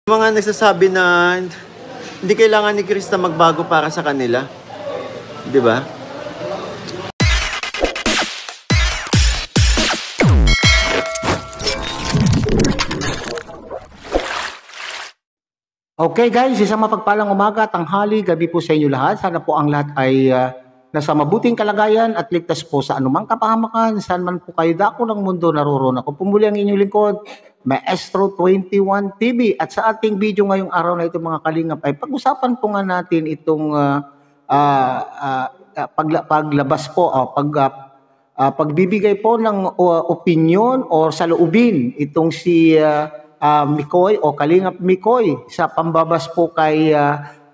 Mga nagsasabi na hindi kailangan ni Krista magbago para sa kanila. 'Di ba? Okay guys, isang mapagpalang umaga, tanghali, gabi po sa inyo lahat. Sana po ang lahat ay nasa mabuting kalagayan at ligtas po sa anumang kapahamakan. Saan man po kayo dako ng mundo naroroon. Ako po muli ang inyong lingkod, Maestro 21 TV. At sa ating video ngayong araw na ito mga kalingap ay pag-usapan po nga natin itong paglabas po, pagbibigay po ng opinion o saloobin itong si Mikoy o Kalingap Mikoy sa pambabas po kay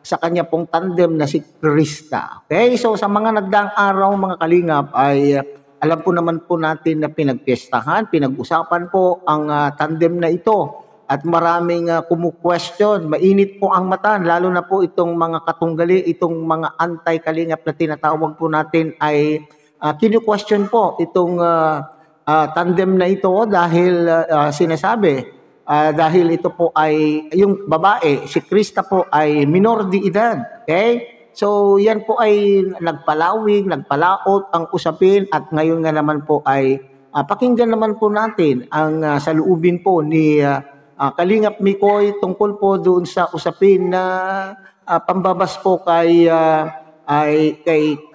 sa kanya pong tandem na si Krista. Okay, so sa mga nagdaang araw mga kalingap ay alam po naman po natin na pinagpiestahan, pinag-usapan po ang tandem na ito at maraming kumu-question, mainit po ang mata, lalo na po itong mga katunggali, itong mga anti-kalingap na tinatawag po natin ay kinu-question po itong tandem na ito dahil sinasabi dahil ito po ay, yung babae, si Krista po ay minor de edad. Okay? So, yan po ay nagpalawig, nagpalaot ang usapin at ngayon nga naman po ay pakinggan naman po natin ang saloobin po ni Kalingap Mikoy tungkol po doon sa usapin na pambabas po kay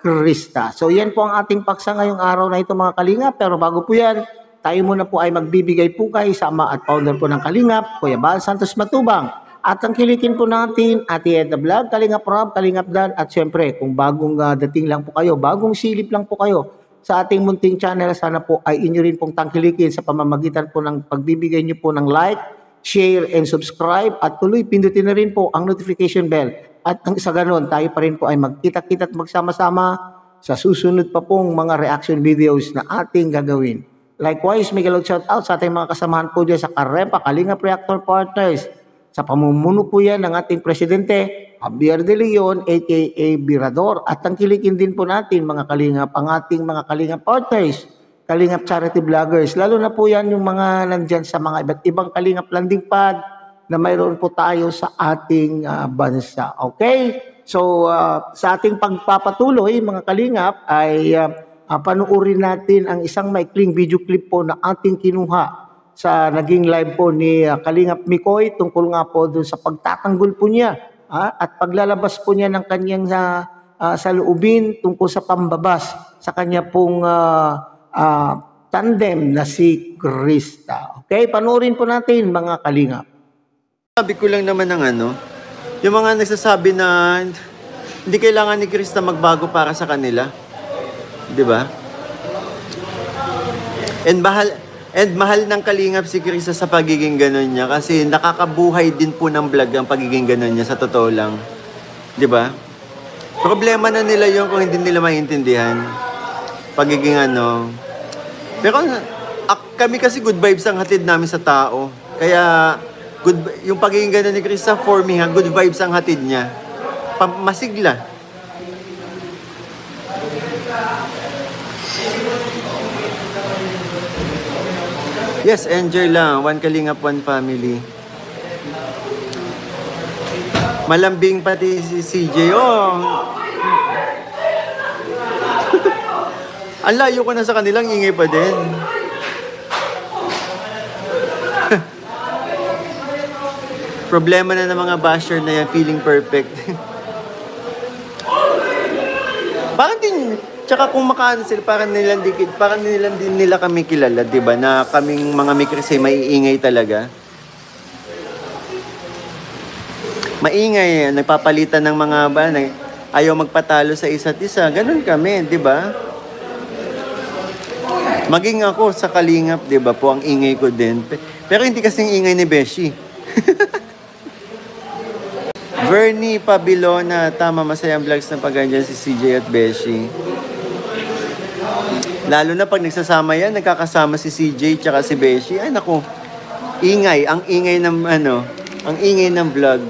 Krista. So, yan po ang ating paksa ngayong araw na ito mga Kalingap. Pero bago po yan, tayo muna po ay magbibigay po kay sama at founder po ng Kalingap, Kuya Bal Santos Matubang. At ang kilikin po natin, Ate Edna Vlog, Kalingap Rob, Kalingap Dan. At syempre, kung bagong dating lang po kayo, bagong silip lang po kayo sa ating munting channel, sana po ay inyo rin pong tangkilikin sa pamamagitan po ng pagbibigay nyo po ng like, share, and subscribe. At tuloy, pindutin na rin po ang notification bell. At ang isa ganon, tayo pa rin po ay magkita-kita at magsama-sama sa susunod pa pong mga reaction videos na ating gagawin. Likewise, may galog shout out sa ating mga kasamahan po dyan sa Karepa, Kalingap Reactor Partners. Sa pamumuno po yan ng ating presidente, Javier De Leon, aka Birador. At tangkilikin din po natin mga Kalingap, ang ating mga Kalingap Partners, Kalingap Charity Vloggers. Lalo na po yan yung mga nandyan sa mga iba't ibang Kalingap landing pad na mayroon po tayo sa ating bansa. Okay? So, sa ating pagpapatuloy mga Kalingap ay panuorin natin ang isang maikling video clip po na ating kinuha sa naging live po ni Kalingap Mikoy tungkol nga po doon sa pagtatanggol po niya at paglalabas po niya ng kanyang saloobin tungkol sa pambabas sa kanya pong tandem na si Krista. Okay, panuorin po natin mga Kalingap. Sabi ko lang naman ng yung mga nagsasabi na hindi kailangan ni Krista magbago para sa kanila. 'Di ba? And mahal ng Kalingap si Krista sa pagiging ganon niya kasi nakakabuhay din po ng vlog ang pagiging ganon niya sa totoo lang. 'Di ba? Problema na nila 'yon kung hindi nila maintindihan. Pagiging Pero kami kasi good vibes ang hatid namin sa tao. Kaya yung pagiging ganon ni Krista for me, good vibes ang hatid niya. Masigla. Yes, enjoy lang. One Kalingap, one family. Malambing pati si CJ. Oh. Ang layo ko na sa kanilang, ingay pa din. Problema na ng mga basher na yan, feeling perfect. Bakit din? Tsaka kung makaan sila, parang nilang din nila kami kilala, di ba? Na kaming mga mikris ay maiingay talaga. Maingay, nagpapalitan ng mga ayaw magpatalo sa isa't isa. Ganun kami, di ba? Maging ako sa Kalingap, di ba po, ang ingay ko din. Pero hindi kasing ingay ni Beshi. Vernie Pabilona, tama, masayang vlogs na pagandyan si CJ at Beshi. Lalo na pag nagsasama yan, nagkakasama si CJ tsaka si Beshi. Ay naku, ingay, ang ingay ng vlog.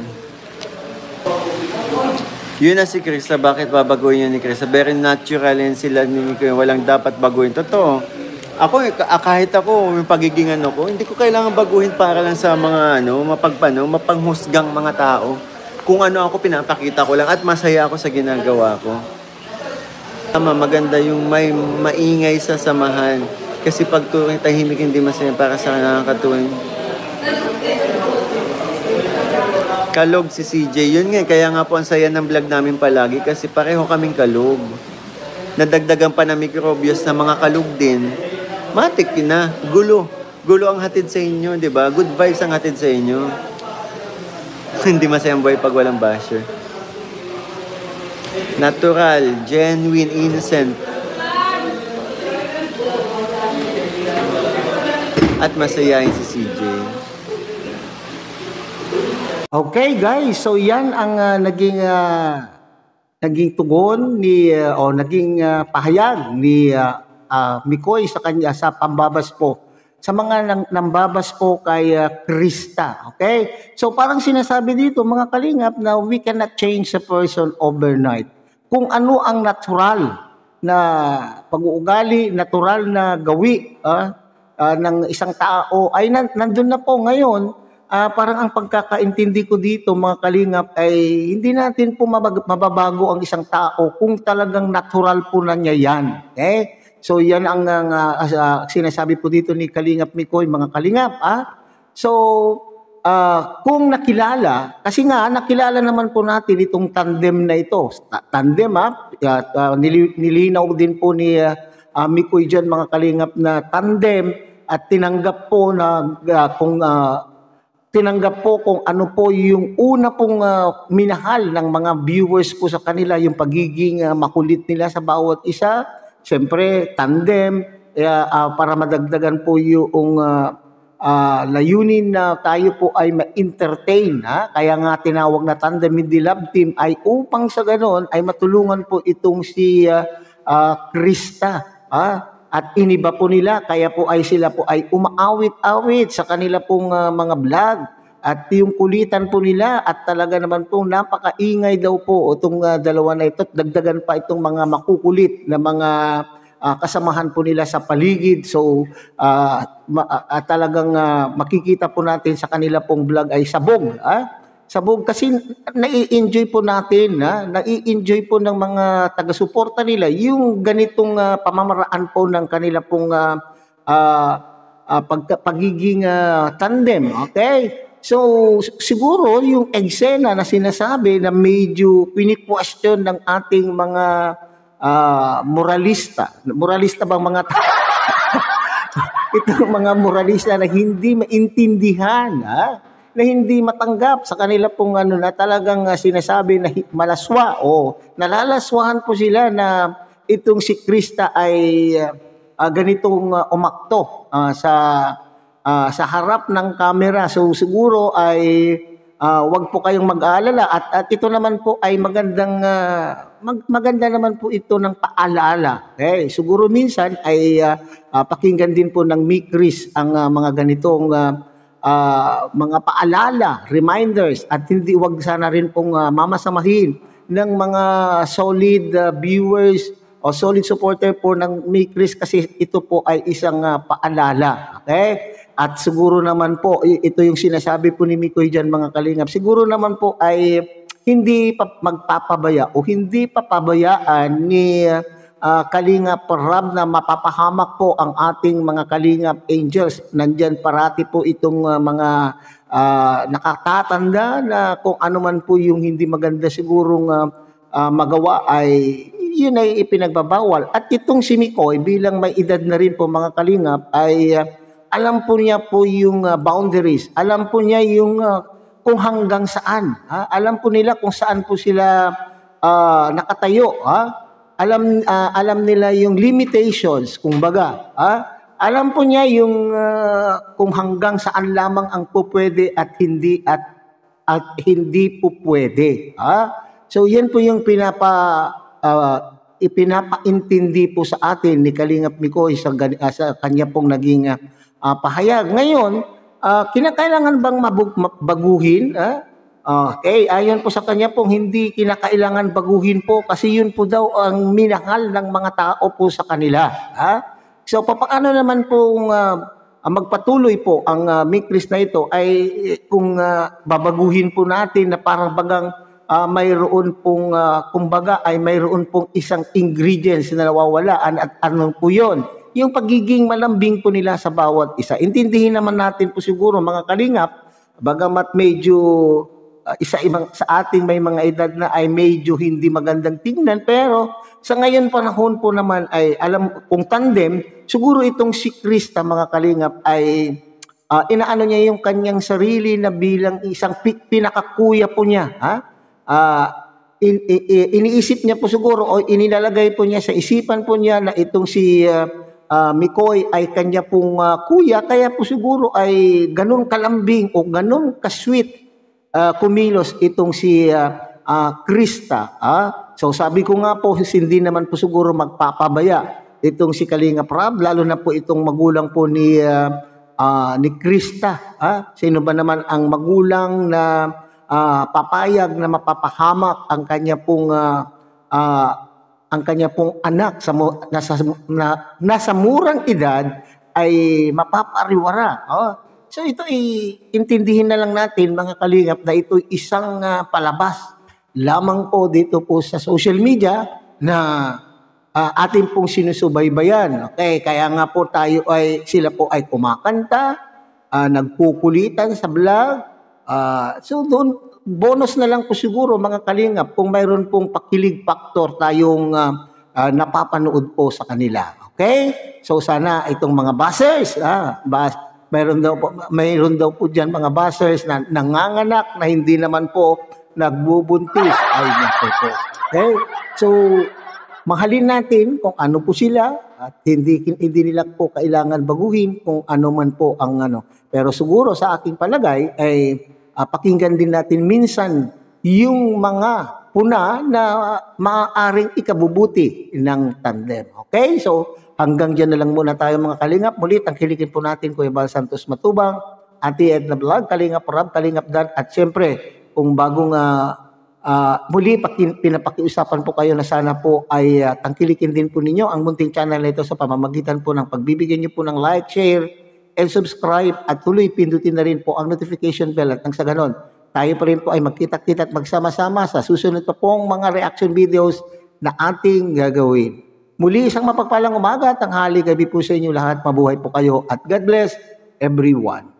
Yun na si Krista, bakit babaguhin yun ni Krista? Very natural yan sila ni Mikoy, walang dapat baguhin. Totoo. Kahit ako, yung pagiging ano ko, hindi ko kailangan baguhin para lang sa mga mapanghusgang mga tao. Kung ano ako, pinapakita ko lang at masaya ako sa ginagawa ko. Tama, maganda yung may maingay sa samahan. Kasi pag turing tahimik hindi masaya para sa nakakatuwing. Kalog si CJ. Yun nga, kaya nga po ang saya ng vlog namin palagi kasi pareho kaming kalog. Nadagdagan pa na microbios na mga kalog din. Matik na. Gulo. Gulo ang hatid sa inyo, di ba? Good vibes ang hatid sa inyo. Hindi masayang buhay pag walang basher. Natural, genuine, innocent. At masayahin si CJ. Okay guys, so yan ang naging tugon ni o naging pahayag ni Mikoy sa kanya sa pambabaspo sa mga nambabaspo kay Krista. Okay? So parang sinasabi dito mga kalingap na we cannot change a person overnight. Kung ano ang natural na pag-uugali, natural na gawi ng isang tao ay nandun na po ngayon. Parang ang pagkakaintindi ko dito mga kalingap ay hindi natin po mababago ang isang tao kung talagang natural po na niya yan. Okay? So yan ang sinasabi po dito ni Kalingap Mikoy, mga kalingap. So kung nakilala, kasi nga nakilala naman po natin itong tandem na ito. Tandem nilinaw din po ni Mikoy dyan mga kalingap na tandem at tinanggap po na tinanggap po kung ano po yung una pong minahal ng mga viewers po sa kanila, yung pagiging makulit nila sa bawat isa. Siyempre, tandem, para madagdagan po yung layunin na tayo po ay ma-entertain. Kaya nga tinawag na tandem hindi love team ay upang sa ganon ay matulungan po itong si Krista. At iniba po nila, kaya po ay sila po ay umaawit-awit sa kanila pong mga vlog. At yung kulitan po nila at talaga naman po napakaingay daw po itong dalawa na ito. Dagdagan pa itong mga makukulit na mga kasamahan po nila sa paligid. So talagang makikita po natin sa kanila pong vlog ay sabog. Sabog kasi nai-enjoy po natin, nai-enjoy po ng mga taga-suporta nila yung ganitong pamamaraan po ng kanila pong pagiging tandem. Okay? So siguro yung eksena na sinasabi na medyo pini-question ng ating mga moralista. Moralista bang mga itong mga moralista na hindi maintindihan, na hindi matanggap sa kanila pong na talagang sinasabi na malaswa o nalalaswahan po sila na itong si Krista ay ganitong umakto sa harap ng camera. So siguro ay wag po kayong mag-aalala at ito naman po ay maganda naman po ito ng paalala. Okay, siguro minsan ay pakinggan din po ng Mikris ang mga ganitong mga paalala, reminders, at hindi wag sana rin pong mamasamahin ng mga solid viewers o solid supporter po ng Mikris kasi ito po ay isang paalala. Okay? At siguro naman po, ito yung sinasabi po ni Mikoy dyan mga kalingap, siguro naman po ay hindi magpapabaya o hindi papabayaan ni Kalingap Rab na mapapahamak po ang ating mga Kalingap Angels. Nandyan parati po itong mga nakatatanda na kung ano man po yung hindi maganda sigurong magawa ay yun ay ipinagbabawal. At itong si Mikoy bilang may edad na rin po mga Kalingap ay alam po niya po yung boundaries. Alam po niya yung kung hanggang saan. Alam po nila kung saan po sila nakatayo. Alam nila yung limitations, kumbaga. Alam po niya yung kung hanggang saan lamang ang po pwede at hindi po pwede. So yan po yung ipinapaintindi po sa atin ni Kalingap Mikoy sa kanya pong naging pahayag. Ngayon, kinakailangan bang baguhin? Okay, ayon po sa kanya pong hindi kinakailangan baguhin po kasi yun po daw ang minahal ng mga tao po sa kanila. So papaano naman pong magpatuloy po ang Mikris na ito ay kung babaguhin po natin na parang bagang mayroon pong kumbaga ay mayroon pong isang ingredients na nawawalaan at ano po yun? Yung pagiging malambing po nila sa bawat isa. Intindihin naman natin po siguro mga kalingap, bagamat medyo sa ating may mga edad na ay medyo hindi magandang tingnan, pero sa ngayon panahon po naman ay alam kung tandem, siguro itong si Krista mga kalingap ay inaano niya yung kanyang sarili na bilang isang pinakakuya po niya. Iniisip niya po siguro o inilalagay po niya sa isipan po niya na itong si Mikoy ay kanya pong kuya, kaya po siguro ay ganun kalambing o ganun kasweet kumilos itong si Krista. So sabi ko nga po, hindi naman po siguro magpapabaya itong si Kalinga Prab, lalo na po itong magulang po ni Krista. Sino ba naman ang magulang na papayag na mapapahamak ang kanya pong anak nasa murang edad ay mapapariwara. So ito intindihin na lang natin mga kalingap na ito isang palabas lamang po dito po sa social media na ating pong sinusubaybayan. Okay, kaya nga po sila po ay kumakanta, nagkukulitan sa vlog. So doon, bonus na lang po siguro mga kalingap kung mayroon pong pakilig factor tayong napapanood po sa kanila. Okay? So sana itong mga buzzers, mayroon daw po diyan mga buzzers na nanganganak na hindi naman po nagbubuntis. Ay nako po. Okay? So mahalin natin kung ano po sila at hindi nila po kailangan baguhin kung ano man po ang ano. Pero siguro sa aking palagay ay pakinggan din natin minsan yung mga puna na maaaring ikabubuti ng tandem. Okay? So hanggang dyan na lang muna tayo mga kalingap. Muli, tangkilikin po natin Kuya Bal Santos Matubang, Auntie Edna Vlog, Kalingap Rab, Kalingap Dan, at syempre, kung bagong muli pinapakiusapan po kayo na sana po ay tangkilikin din po ninyo ang munting channel na ito sa pamamagitan po ng pagbibigyan nyo po ng like, share, and subscribe at tuloy pindutin na rin po ang notification bell at nang sa ganon, tayo pa rin po ay magkita-kita at magsama-sama sa susunod pa pong mga reaction videos na ating gagawin. Muli isang mapagpalang umaga, tanghali, gabi po sa inyo lahat. Mabuhay po kayo at God bless everyone.